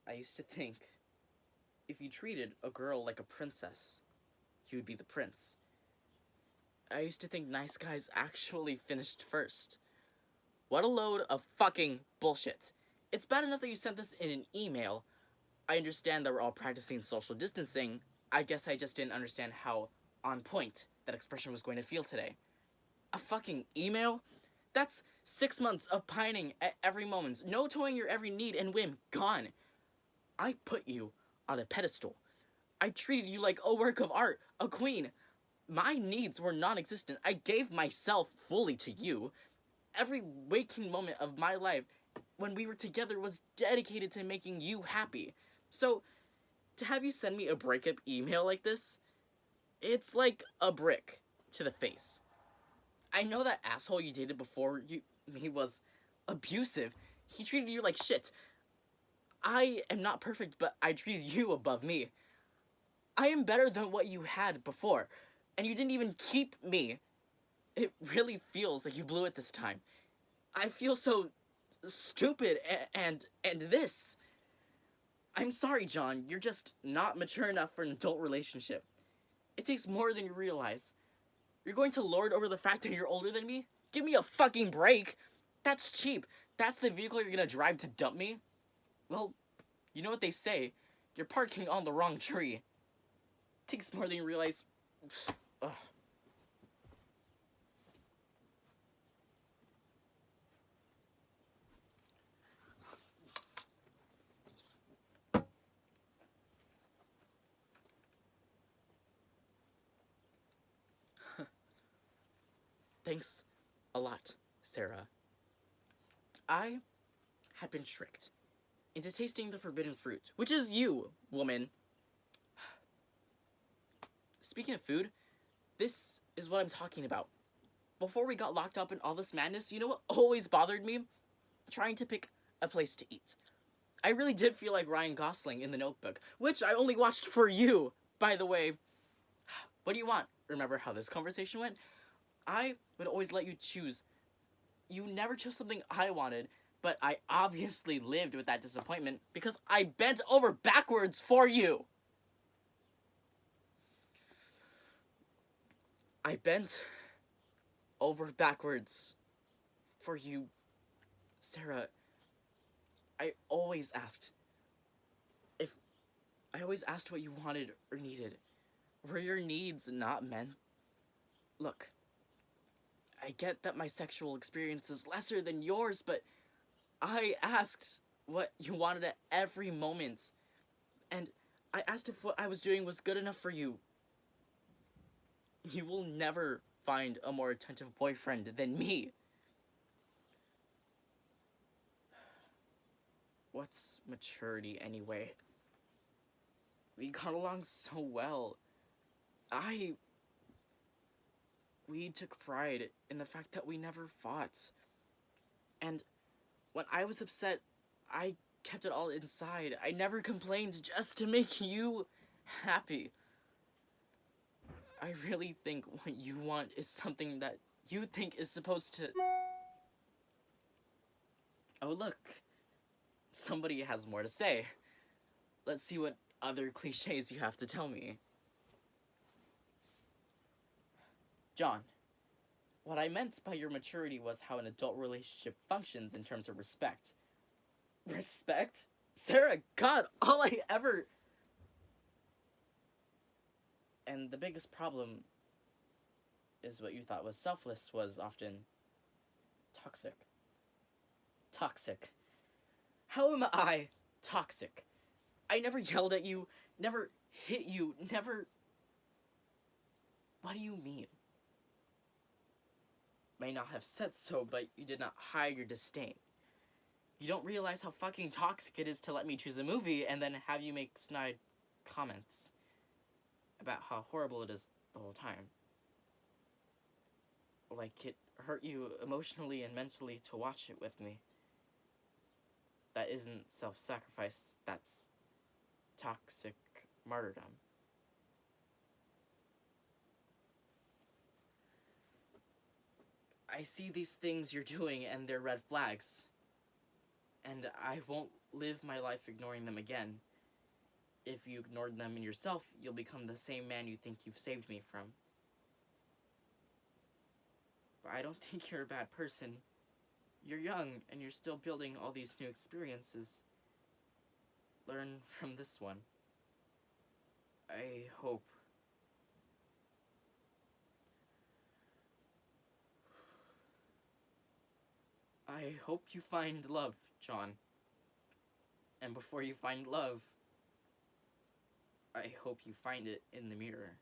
I used to think if you treated a girl like a princess, you would be the prince. I used to think nice guys actually finished first. What a load of fucking bullshit. It's bad enough that you sent this in an email. I understand that we're all practicing social distancing. I guess I just didn't understand how on point that expression was going to feel today. A fucking email? That's 6 months of pining at every moment, no towing your every need and whim, gone. I put you on a pedestal. I treated you like a work of art, a queen. My needs were non existent. I gave myself fully to you. Every waking moment of my life when we were together was dedicated to making you happy. So, to have you send me a breakup email like this, it's like a brick to the face. I know that asshole you dated before he was abusive. He treated you like shit. I am not perfect, but I treated you above me. I am better than what you had before, and you didn't even keep me. It really feels like you blew it this time. I feel so stupid and this. I'm sorry, John. You're just not mature enough for an adult relationship. It takes more than you realize. You're going to lord over the fact that you're older than me? Give me a fucking break. That's cheap. That's the vehicle you're gonna drive to dump me? Well, you know what they say. You're parking on the wrong tree. It takes more than you realize. Ugh. Thanks a lot, Sarah. I had been tricked into tasting the forbidden fruit, which is you, woman. Speaking of food, this is what I'm talking about. Before we got locked up in all this madness, you know what always bothered me? Trying to pick a place to eat. I really did feel like Ryan Gosling in The Notebook, which I only watched for you, by the way. What do you want? Remember how this conversation went? I would always let you choose. You never chose something I wanted, but I obviously lived with that disappointment because I bent over backwards for you. I bent over backwards for you, Sarah. I always asked if I always asked what you wanted or needed. Were your needs not met? Look, I get that my sexual experience is lesser than yours, but I asked what you wanted at every moment. And I asked if what I was doing was good enough for you. You will never find a more attentive boyfriend than me. What's maturity anyway? We got along so well. We took pride in the fact that we never fought. And when I was upset, I kept it all inside. I never complained just to make you happy. I really think what you want is something that you think is supposed to... Oh, look. Somebody has more to say. Let's see what other cliches you have to tell me. John, what I meant by your maturity was how an adult relationship functions in terms of respect. Respect? Sarah, God, all I ever... And the biggest problem is what you thought was selfless was often toxic. Toxic. How am I toxic? I never yelled at you, never hit you, never... What do you mean? May not have said so, but you did not hide your disdain. You don't realize how fucking toxic it is to let me choose a movie and then have you make snide comments about how horrible it is the whole time. Like it hurt you emotionally and mentally to watch it with me. That isn't self-sacrifice, that's toxic martyrdom. I see these things you're doing and they're red flags. And I won't live my life ignoring them again. If you ignored them in yourself, you'll become the same man you think you've saved me from. But I don't think you're a bad person. You're young, and you're still building all these new experiences. Learn from this one. I hope. I hope you find love, John. And before you find love, I hope you find it in the mirror.